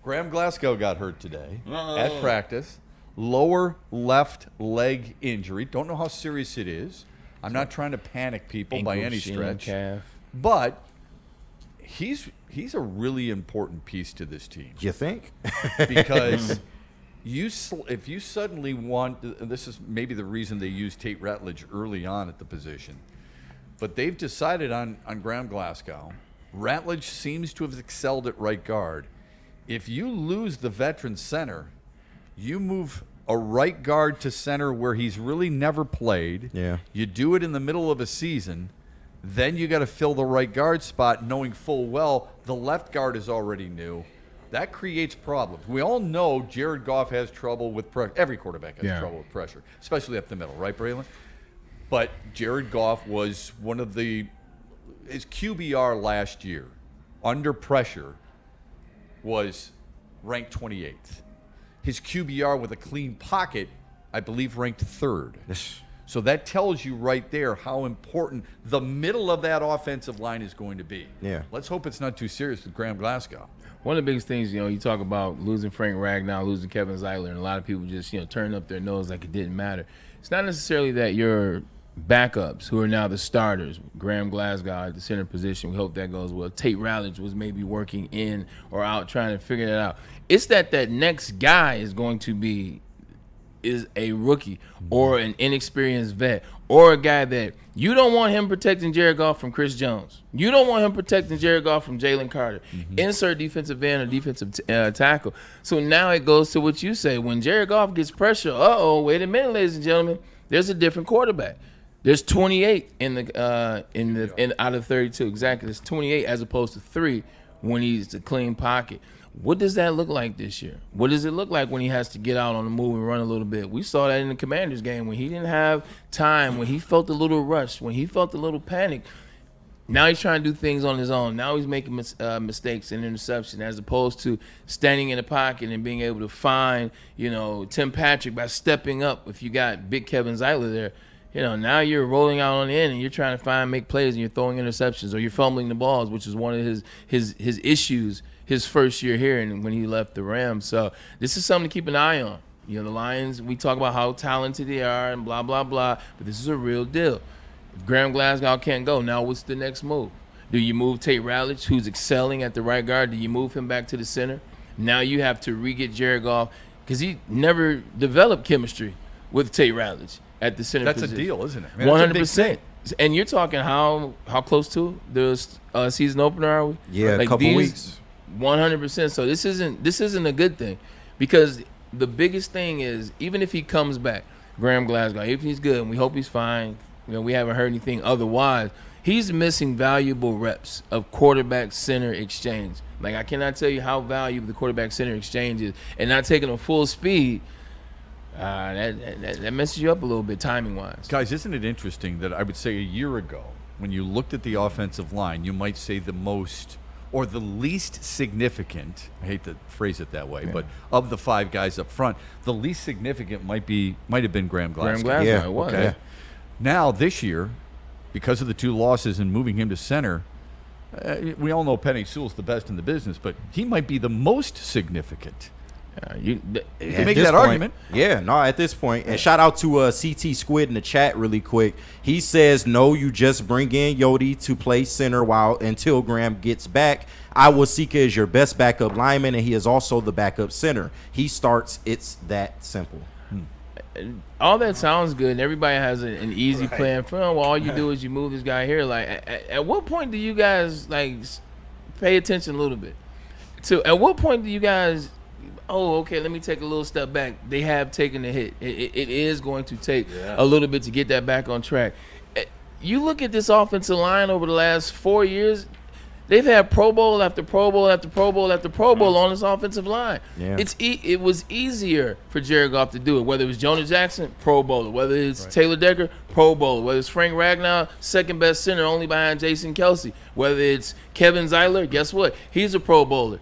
Graham Glasgow got hurt today at practice. Lower left leg injury. Don't know how serious it is. I'm not trying to panic people by any stretch. Calf. But he's a really important piece to this team. You think? Because if you suddenly want, this is maybe the reason they used Tate Ratledge early on at the position, but they've decided on Graham Glasgow. Ratledge seems to have excelled at right guard. If you lose the veteran center, you move a right guard to center where he's really never played. Yeah. You do it in the middle of a season. Then you got to fill the right guard spot knowing full well the left guard is already new. That creates problems. We all know Jared Goff has trouble with pressure. Every quarterback has trouble with pressure, especially up the middle, right, Braylon? But Jared Goff was his QBR last year under pressure was ranked 28th. His QBR with a clean pocket, I believe, ranked 3rd. So that tells you right there how important the middle of that offensive line is going to be. Yeah. Let's hope it's not too serious with Graham Glasgow. One of the biggest things, you talk about losing Frank Ragnow, losing Kevin Zeitler, and a lot of people just, turn up their nose like it didn't matter. It's not necessarily that your backups, who are now the starters, Graham Glasgow at the center position, we hope that goes well. Tate Ratledge was maybe working in or out trying to figure that out. It's that next guy is a rookie or an inexperienced vet or a guy that you don't want him protecting Jared Goff from Chris Jones. You don't want him protecting Jared Goff from Jalen Carter. Insert defensive end or defensive tackle. So now it goes to what you say. When Jared Goff gets pressure, wait a minute, ladies and gentlemen, there's a different quarterback. There's 28 out of 32. Exactly. There's 28 as opposed to 3 when he's a clean pocket. What does that look like this year? What does it look like when he has to get out on the move and run a little bit? We saw that in the Commanders game when he didn't have time, when he felt a little rushed, when he felt a little panic. Now he's trying to do things on his own. Now he's making mistakes and interception as opposed to standing in the pocket and being able to find, Tim Patrick by stepping up. If you got big Kevin Zeitler there, now you're rolling out on the end and you're trying to make plays and you're throwing interceptions or you're fumbling the balls, which is one of his issues his first year here and when he left the Rams. So this is something to keep an eye on. The Lions, we talk about how talented they are and blah, blah, blah, but this is a real deal. If Graham Glasgow can't go, now what's the next move? Do you move Tate Ratledge, who's excelling at the right guard? Do you move him back to the center? Now you have to re-get Jared Goff because he never developed chemistry with Tate Ratledge at the center position. That's a deal, isn't it? 100%. And you're talking how close to the season opener are we? Yeah, a couple weeks. 100%. So this isn't a good thing because the biggest thing is even if he comes back, Graham Glasgow, if he's good and we hope he's fine, we haven't heard anything otherwise, he's missing valuable reps of quarterback center exchange. Like I cannot tell you how valuable the quarterback center exchange is, and not taking them full speed. That messes you up a little bit timing wise. Guys, isn't it interesting that I would say a year ago when you looked at the offensive line, you might say the most or the least significant, I hate to phrase it that way, but of the 5 guys up front, the least significant might have been Graham Glasgow. Yeah, it was. Okay. Yeah. Now this year, because of the 2 losses and moving him to center, we all know Penei Sewell's the best in the business, but he might be the most significant. You can make that argument. Yeah, no, at this point. And shout out to CT Squid in the chat really quick. He says, no, you just bring in Yodi to play center until Graham gets back. Awosika is your best backup lineman, and he is also the backup center. He starts. It's that simple. All that sounds good, and everybody has an easy plan for him. Well, all you do is you move this guy here. Like, at what point do you guys, pay attention a little bit? At what point do you guys... okay, let me take a little step back. They have taken a hit. It is going to take a little bit to get that back on track. You look at this offensive line over the last 4 years, they've had Pro Bowl after Pro Bowl after Pro Bowl after Pro Bowl on this offensive line. Yeah. It was easier for Jared Goff to do it, whether it was Jonah Jackson, Pro Bowler, whether it's Taylor Decker, Pro Bowler, whether it's Frank Ragnow, second best center only behind Jason Kelsey, whether it's Kevin Zeitler, guess what? He's a Pro Bowler.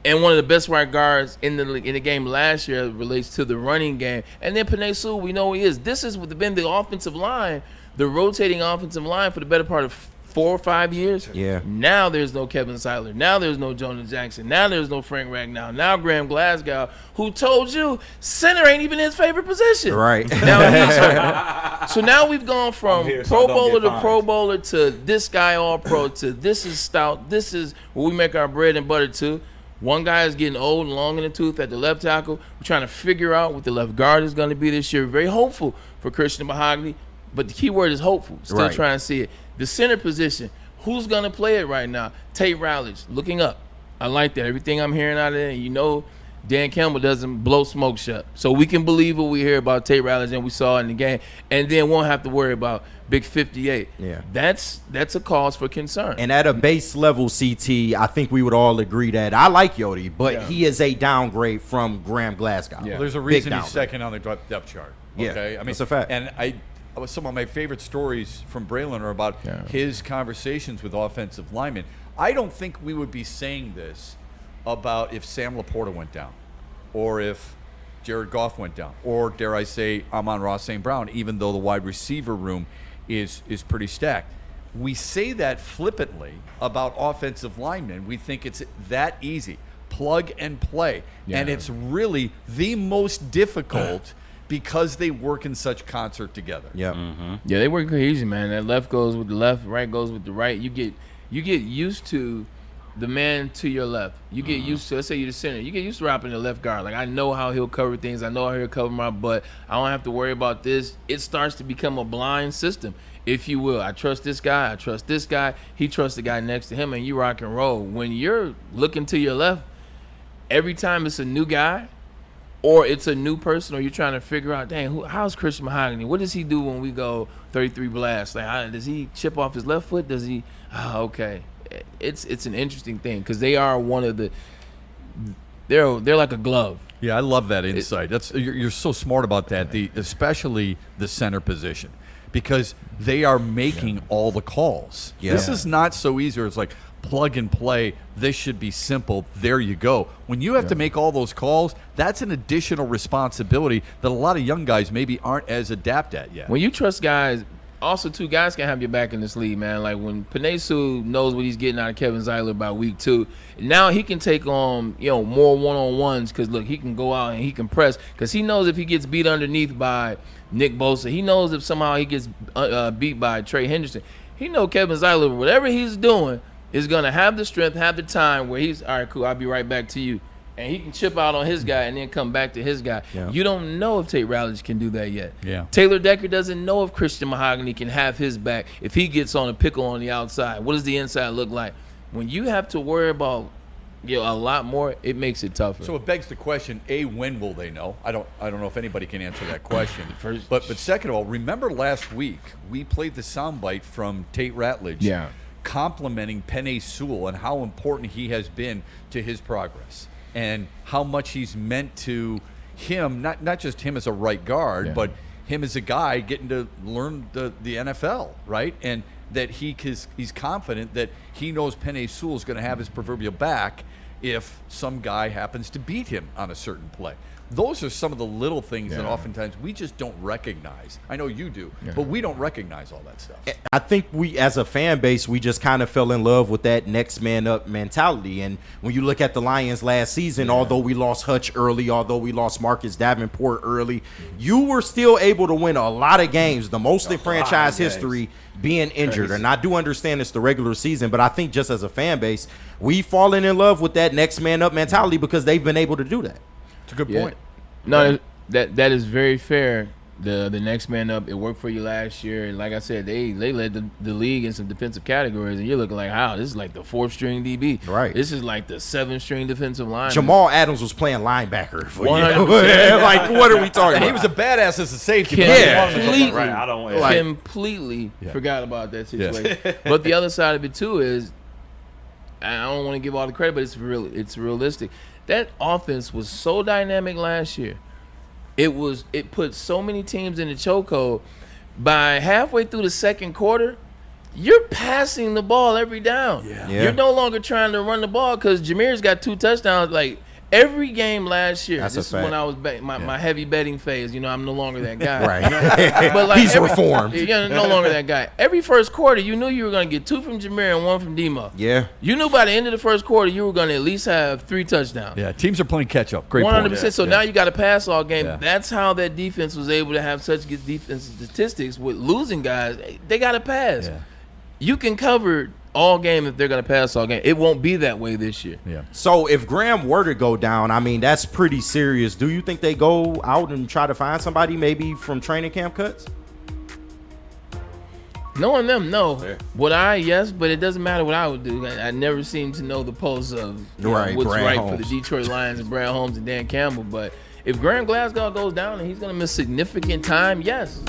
And one of the best right guards in the game last year relates to the running game. And then Penei Sewell, we know he is. This has been the offensive line, the rotating offensive line for the better part of 4 or 5 years. Yeah. Now there's no Kevin Seiler. Now there's no Jonah Jackson. Now there's no Frank Ragnow. Now Graham Glasgow, who told you center ain't even his favorite position. Right. Now he's hurt. So now we've gone from here, so Pro don't Bowler get to fined. Pro Bowler to this guy All Pro to this is stout. This is what we make our bread and butter to. One guy is getting old and long in the tooth at the left tackle. We're trying to figure out what the left guard is going to be this year. Very hopeful for Christian Mahogany, but the key word is hopeful. Still Right. trying to see it. The center position, who's going to play it right now? Tate Rowledge, looking up. I like that. Everything I'm hearing out of there, Dan Campbell doesn't blow smoke shut. So we can believe what we hear about Tate Rowledge and we saw in the game, and then won't have to worry about Big 58. Yeah. That's a cause for concern. And at a base level, CT, I think we would all agree that I like Yodi, but he is a downgrade from Graham Glasgow. Yeah. Well, there's a Big reason he's downgrade. second on the depth chart. Yeah, Okay, I mean, that's a fact. And some of my favorite stories from Braylon are about his conversations with offensive linemen. I don't think we would be saying this about if Sam Laporta went down, or if Jared Goff went down, or dare I say Amon-Ra St. Brown, even though the wide receiver room is pretty stacked. We say that flippantly about offensive linemen. We think it's that easy. Plug and play. Yeah. And it's really the most difficult because they work in such concert together. Yeah. Yeah, they work cohesion, man. That left goes with the left, right goes with the right. You get used to the man to your left. You get used to, let's say you're the center. You get used to wrapping the left guard. Like, I know how he'll cover things. I know how he'll cover my butt. I don't have to worry about this. It starts to become a blind system, if you will. I trust this guy. I trust this guy. He trusts the guy next to him, and you rock and roll. When you're looking to your left, every time it's a new guy, or it's a new person, or you're trying to figure out, dang, how's Christian Mahogany? What does he do when we go 33 blast? Like, does he chip off his left foot? Does he? Okay. It's an interesting thing because they are one of the. They're like a glove. Yeah, I love that insight. You're so smart about that. Especially the center position, because they are making all the calls. Yeah. This is not so easy. It's like plug and play. This should be simple. There you go. When you have to make all those calls, that's an additional responsibility that a lot of young guys maybe aren't as adept at yet. When you trust guys, also two guys can have your back in this league, man. Like when Penei Sewell knows what he's getting out of Kevin Zeiler by week 2, now he can take on more one-on-ones because look, he can go out and he can press because he knows if he gets beat underneath by Nick Bosa, he knows if somehow he gets beat by Trey Henderson, he know Kevin Zeiler, whatever he's doing, is gonna have the strength, have the time where he's all right, cool, I'll be right back to you. And he can chip out on his guy and then come back to his guy. Yeah. You don't know if Tate Rowledge can do that yet. Yeah. Taylor Decker doesn't know if Christian Mahogany can have his back if he gets on a pickle on the outside. What does the inside look like? When you have to worry about a lot more, it makes it tougher. So it begs the question: A, when will they know? I don't know if anybody can answer that question. But second of all, remember last week we played the soundbite from Tate Ratledge, complimenting Penei Sewell and how important he has been to his progress and how much he's meant to him, not just him as a right guard, but him as a guy getting to learn the NFL, right? And that he's confident that he knows Penei Sewell is going to have his proverbial back if some guy happens to beat him on a certain play. Those are some of the little things that oftentimes we just don't recognize. I know you do, but we don't recognize all that stuff. I think we, as a fan base, we just kind of fell in love with that next man up mentality. And when you look at the Lions last season, although we lost Hutch early, although we lost Marcus Davenport early, you were still able to win a lot of games, the most in franchise history, being injured. And I do understand it's the regular season, but I think just as a fan base, we've fallen in love with that next man up mentality because they've been able to do that. It's a good point. No, that is very fair. The next man up, it worked for you last year. And like I said, they led the league in some defensive categories. And you're looking like, this is like the 4th string DB. Right. This is like the 7th string defensive line. Jamal Adams was playing linebacker for you. 100%. Like, what are we talking And about? he was a badass as a safety. Completely, Right, I don't completely forgot about that situation. But the other side of it too is, I don't want to give all the credit, but it's realistic. That offense was so dynamic last year. It put so many teams in the chokehold. By halfway through the second quarter, you're passing the ball every down. Yeah. You're no longer trying to run the ball because Jameer's got 2 touchdowns. Like Every game last year. That's this is a fact. when I was my heavy betting phase. I'm no longer that guy. Right. But He's reformed. Yeah, no longer that guy. Every first quarter, you knew you were going to get 2 from Jameer and 1 from Demo. Yeah. You knew by the end of the first quarter, you were going to at least have 3 touchdowns. Yeah, teams are playing catch up. Great 100%. point. So now you got to pass all game. Yeah. That's how that defense was able to have such good defensive statistics with losing guys. They got to pass. Yeah. You can cover all game if they're going to pass all game. It won't be that way this year. Yeah. So if Graham were to go down, I mean, that's pretty serious. Do you think they go out and try to find somebody maybe from training camp cuts? Knowing them, no. Yeah. Would I? Yes, but it doesn't matter what I would do. I never seem to know the pulse of Right, what's Brad right Holmes. for the Detroit Lions and Brad Holmes and Dan Campbell. But if Graham Glasgow goes down and he's going to miss significant time, yes.